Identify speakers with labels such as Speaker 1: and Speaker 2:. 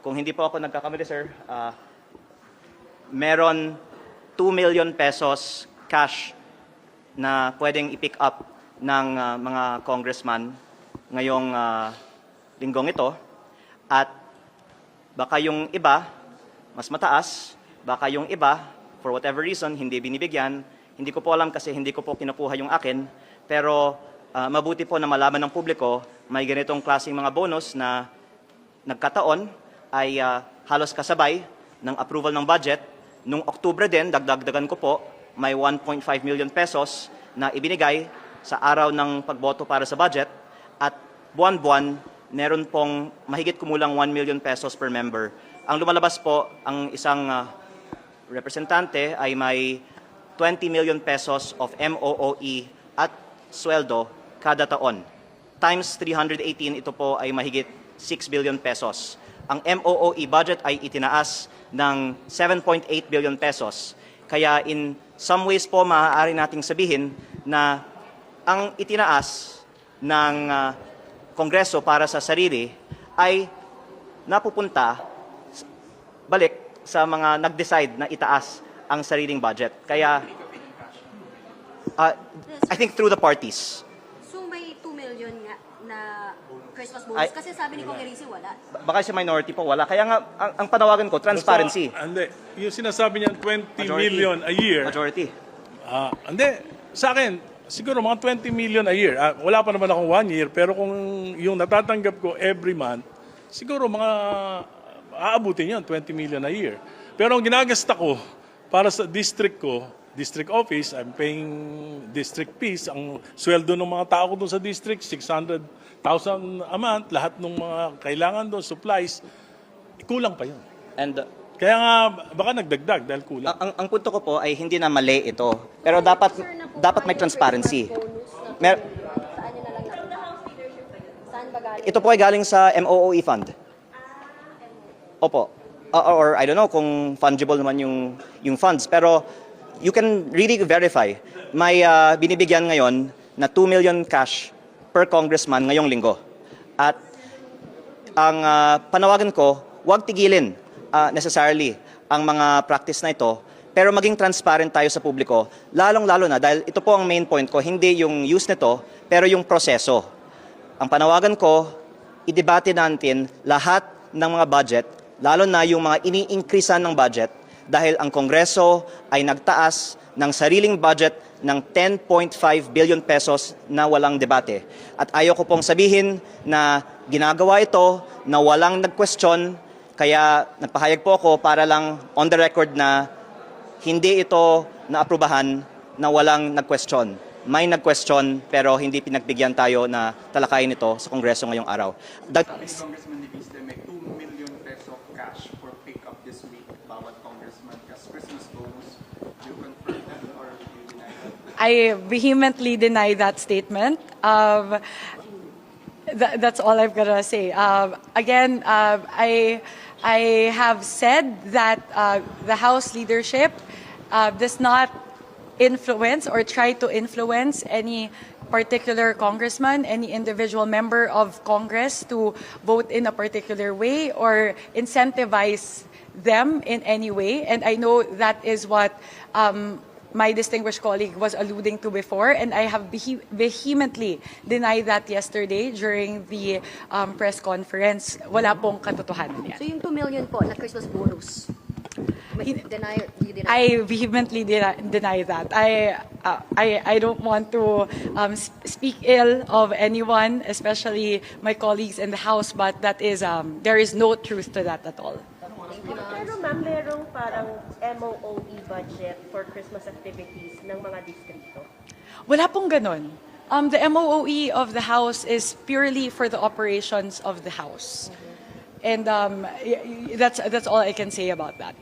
Speaker 1: kung hindi po ako nagkakamali, sir, meron 2 million pesos cash na pwedeng i-pick up ng mga congressman ngayong linggong ito. At baka yung iba, mas mataas, baka yung iba, for whatever reason, hindi binibigyan. Hindi ko po alam kasi hindi ko po kinukuha yung akin. Pero mabuti po na malaman ng publiko, may ganitong klaseng mga bonus na nagkataon ay halos kasabay ng approval ng budget. Nung Oktubre din, dagdagdagan ko po, may 1.5 million pesos na ibinigay sa araw ng pagboto para sa budget. At buwan-buwan, meron pong mahigit kumulang 1 million pesos per member. Ang lumalabas po, ang isang representante ay may 20 million pesos of MOOE at sweldo kada taon. Times 318, ito po ay mahigit 6 billion pesos. Ang MOOE budget ay itinaas ng 7.8 billion pesos. Kaya in some ways po, maaari nating sabihin na ang itinaas ng Kongreso para sa sarili ay napupunta balik sa mga nag-decide na itaas ang sariling budget. Kaya, I think through the parties.
Speaker 2: So may 2 million nga na Christmas bonus? Kasi sabi ni Kong Erisi wala.
Speaker 1: Baka sa minority po, wala. Kaya nga, ang panawagan ko, transparency.
Speaker 3: Hindi. Yung sinasabi niyan, 20
Speaker 1: Majority.
Speaker 3: million a year.
Speaker 1: Majority.
Speaker 3: Hindi. Sa akin, siguro mga 20 million a year. Wala pa naman akong 1 year, pero kung yung natatanggap ko every month, siguro mga aabutin yun, 20 million a year. Pero ang ginagasta ko para sa district ko, district office, I'm paying district fees. Ang sweldo ng mga tao ko doon sa district, 600,000 a month. Lahat ng mga kailangan doon, supplies, kulang pa yun.
Speaker 1: And
Speaker 3: Kaya nga, baka nagdagdag dahil kulang.
Speaker 1: ang punto ko po ay hindi na mali ito. Pero dapat may transparency.
Speaker 2: Saan nyo na lang Saan ba galing?
Speaker 1: Ito po ay galing sa MOOE fund. Opo. Or I don't know kung fungible naman yung funds. Pero you can really verify. May binibigyan ngayon na 2 million cash per congressman ngayong linggo. At ang panawagan ko, huwag tigilin necessarily ang mga practice na ito, pero maging transparent tayo sa publiko, lalong-lalo na dahil ito po ang main point ko, hindi yung use nito, pero yung proseso. Ang panawagan ko, idebate natin lahat ng mga budget, lalo na yung mga ini-increasean ng budget, dahil ang Kongreso ay nagtaas ng sariling budget ng 10.5 billion pesos na walang debate. At ayaw ko pong sabihin na ginagawa ito na walang nag-question. Kaya nagpahayag po ako para lang on the record na hindi ito naaprubahan na walang nag-question. May nag-question pero hindi pinagbigyan tayo na talakayin ito sa Kongreso ngayong araw.
Speaker 4: Congressman Diviste, may 2 million peso cash for pick-up this week bawat congressman kasi Christmas bonus. Do you confirm that or do you deny that?
Speaker 5: I vehemently deny that statement. That's all I've got to say. Again, I have said that the House leadership does not influence or try to influence any particular congressman, any individual member of Congress to vote in a particular way or incentivize them in any way. And I know that is what my distinguished colleague was alluding to before, and I have vehemently denied that yesterday during the press conference. Wala pong katotohanan yan.
Speaker 2: So yung 2 million po na Christmas bonus, you deny?
Speaker 5: I vehemently deny that. I don't want to speak ill of anyone, especially my colleagues in the House, but that is there is no truth to that at all.
Speaker 6: Pero ma'am, merong parang MOOE budget for Christmas activities ng mga distrito?
Speaker 5: Wala pong ganun. The MOOE of the House is purely for the operations of the House. And that's all I can say about that.